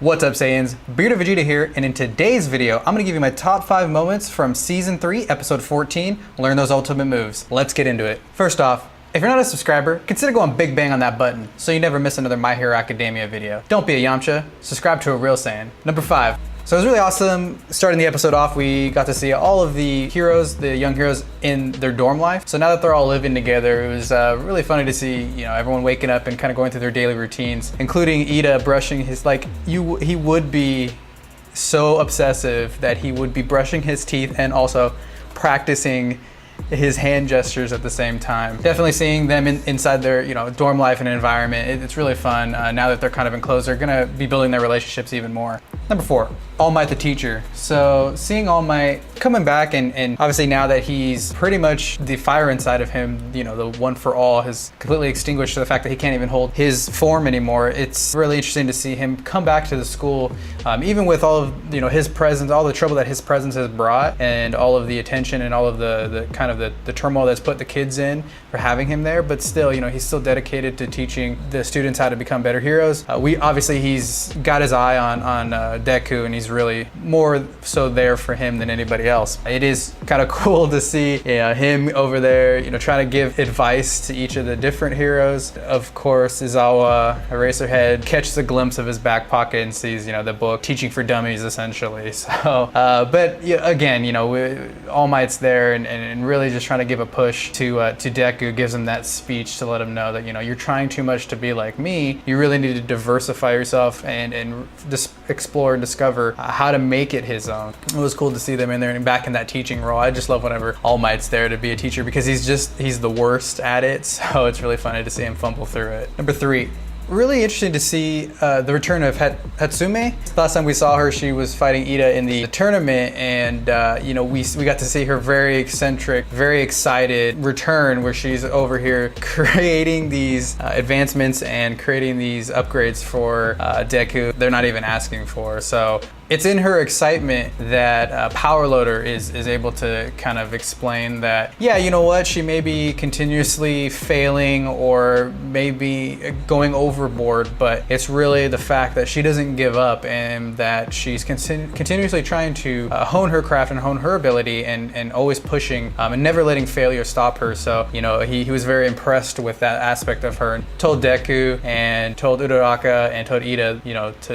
What's up, Saiyans? Bearded Vegeta here, and in today's video, I'm gonna give you my top 5 moments from Season 3, Episode 14, Learn Those Ultimate Moves. Let's get into it. First off, if you're not a subscriber, consider going big bang on that button so you never miss another My Hero Academia video. Don't be a Yamcha, subscribe to a real Saiyan. Number 5. So it was really awesome. Starting the episode off, we got to see all of the heroes, the young heroes, in their dorm life. So now that they're all living together, it was really funny to see, everyone waking up and kind of going through their daily routines, including Ida brushing his, he would be so obsessive that he would be brushing his teeth and also practicing his hand gestures at the same time. Definitely seeing them inside their dorm life and environment, it's really fun. Now that they're kind of enclosed, they're gonna be building their relationships even more. Number 4, All Might the teacher. So seeing All Might coming back and obviously now that he's pretty much the fire inside of him, the one for all has completely extinguished to the fact that he can't even hold his form anymore. It's really interesting to see him come back to the school, even with all of his presence, all the trouble that his presence has brought, and all of the attention and all of the kind of the turmoil that's put the kids in for having him there. But still, he's still dedicated to teaching the students how to become better heroes. He's got his eye on Deku, and he's really more so there for him than anybody else. It is kind of cool to see him over there, trying to give advice to each of the different heroes. Of course, Izawa, Eraserhead, catches a glimpse of his back pocket and sees, the book Teaching for Dummies, essentially. So, but again, All Might's there and really just trying to give a push to Deku, gives him that speech to let him know that, you're trying too much to be like me. You really need to diversify yourself and just explore and discover how to make it his own. It was cool to see them in there and back in that teaching role. I just love whenever All Might's there to be a teacher because he's the worst at it. So it's really funny to see him fumble through it. Number 3. Really interesting to see the return of Hatsume. Last time we saw her, she was fighting Ida in the tournament, and we got to see her very eccentric, very excited return, where she's over here creating these advancements and creating these upgrades for Deku they're not even asking for. So it's in her excitement that Power Loader is able to kind of explain that, yeah, she may be continuously failing or maybe going overboard, but it's really the fact that she doesn't give up and that she's continuously trying to hone her craft and hone her ability and always pushing and never letting failure stop her. So, he was very impressed with that aspect of her and told Deku and told Uraraka and told Ida,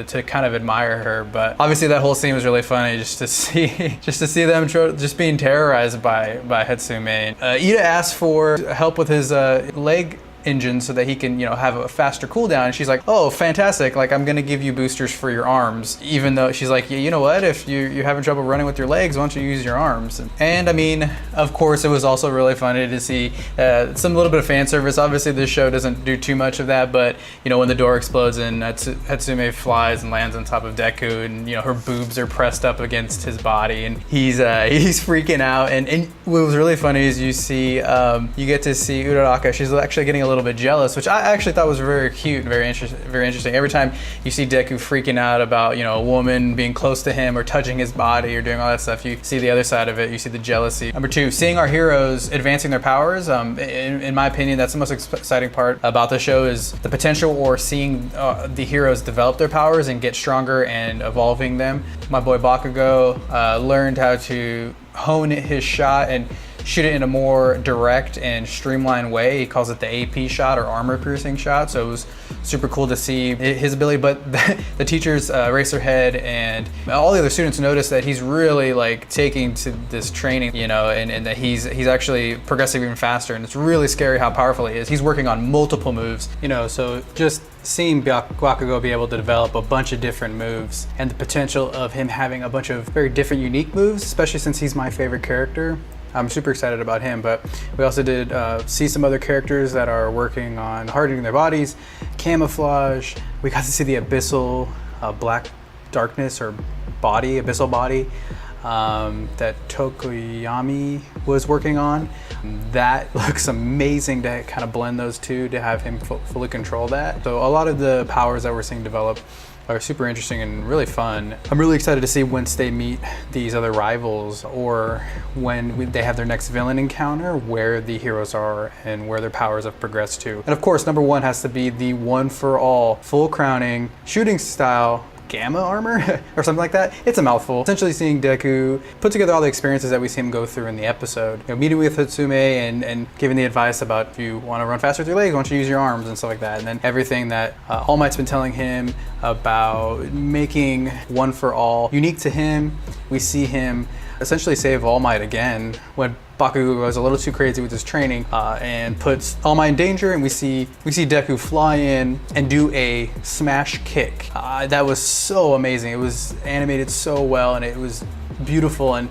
to kind of admire her. But obviously that whole scene was really funny just to see them just being terrorized by Hatsume. Ida asked for help with his leg engine so that he can have a faster cooldown, and she's like, oh, fantastic, I'm gonna give you boosters for your arms, even though she's like, yeah, you know what, if you're having trouble running with your legs, why don't you use your arms? And I mean, of course, it was also really funny to see some little bit of fan service. Obviously this show doesn't do too much of that, but when the door explodes and Hatsume flies and lands on top of Deku, and her boobs are pressed up against his body, and he's freaking out. And what was really funny is you get to see Uraraka. She's actually getting a little bit jealous, which I actually thought was very cute and very interesting. Every time you see Deku freaking out about a woman being close to him or touching his body or doing all that stuff, you see the other side of it. You see the jealousy. Number 2, seeing our heroes advancing their powers. In my opinion, that's the most exciting part about the show, is the potential or seeing the heroes develop their powers and get stronger and evolving them. My boy Bakugo learned how to hone his shot and shoot it in a more direct and streamlined way. He calls it the AP shot, or armor piercing shot. So it was super cool to see his ability. But the teachers, Eraserhead and all the other students, noticed that he's really taking to this training, and that he's actually progressing even faster. And it's really scary how powerful he is. He's working on multiple moves, so just seeing Bakugo be able to develop a bunch of different moves and the potential of him having a bunch of very different, unique moves, especially since he's my favorite character. I'm super excited about him. But we also did see some other characters that are working on hardening their bodies, camouflage. We got to see the abyssal black darkness or abyssal body that Tokoyami was working on. That looks amazing to kind of blend those two, to have him fully control that. So a lot of the powers that we're seeing develop are super interesting and really fun. I'm really excited to see once they meet these other rivals, or when they have their next villain encounter, where the heroes are and where their powers have progressed to. And of course, number 1 has to be the one for all, full crowning, shooting style gamma armor or something like that. It's a mouthful. Essentially seeing Deku put together all the experiences that we see him go through in the episode. Meeting with Hatsume and giving the advice about if you want to run faster with your legs, why don't you use your arms and stuff like that. And then everything that All Might's been telling him about making One for All unique to him. We see him essentially save All Might again when Bakugo goes a little too crazy with his training and puts All Might in danger, and we see Deku fly in and do a smash kick. That was so amazing. It was animated so well, and it was beautiful, and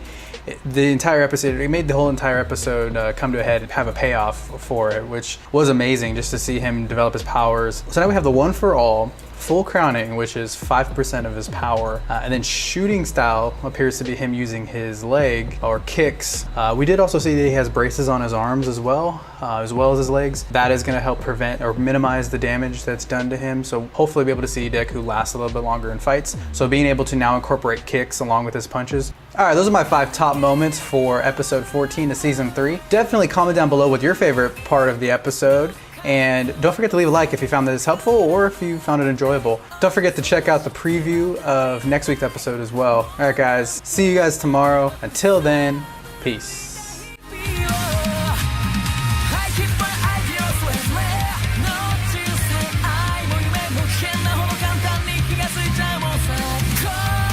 the entire episode, it made the whole entire episode come to a head and have a payoff for it, which was amazing just to see him develop his powers. So now we have the One for All, full crowning, which is 5% of his power, and then shooting style appears to be him using his leg or kicks. We did also see that he has braces on his arms as well as his legs. That is going to help prevent or minimize the damage that's done to him, so hopefully be able to see Deku last a little bit longer in fights. So being able to now incorporate kicks along with his punches. Alright, those are my 5 top moments for episode 14 of season 3. Definitely comment down below what your favorite part of the episode. And don't forget to leave a like if you found this helpful or if you found it enjoyable. Don't forget to check out the preview of next week's episode as well. All right, guys, see you guys tomorrow. Until then, peace.